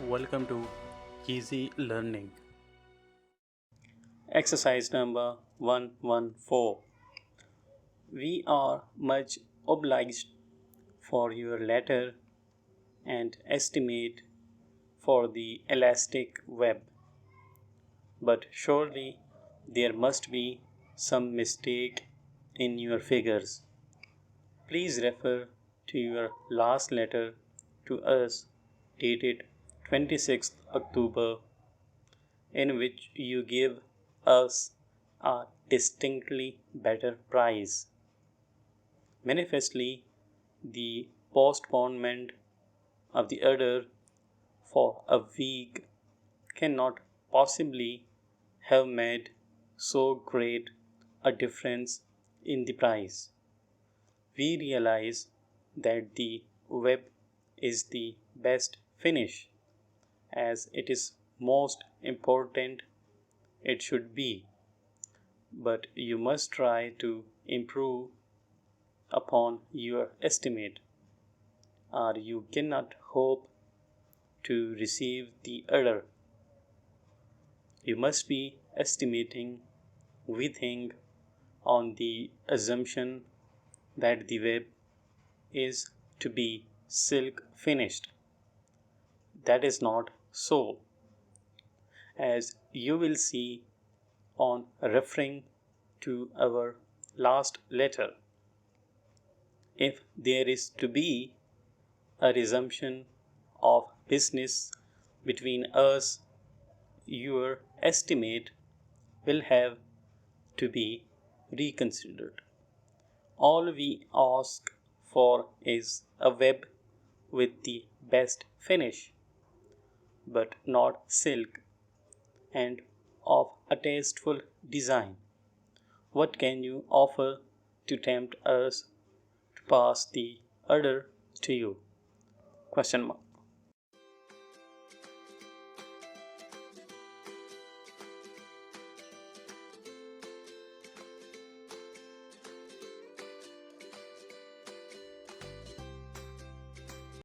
Welcome to Easy Learning. Exercise number 114. We are much obliged for your letter and estimate for the elastic web. But surely there must be some mistake in your figures. Please refer to your last letter to us dated 26th October, in which you give us a distinctly better price. Manifestly, the postponement of the order for a week cannot possibly have made so great a difference in the price. We realize that the web is the best finish, as it is most important it should be, but you must try to improve upon your estimate, or you cannot hope to receive the order. You must be estimating, we think, on the assumption that the web is to be silk finished. That is not so, as you will see on referring to our last letter. If there is to be a resumption of business between us, your estimate will have to be reconsidered. All we ask for is a web with the best finish, but not silk, and of a tasteful design. What can you offer to tempt us to pass the order to you? Question mark.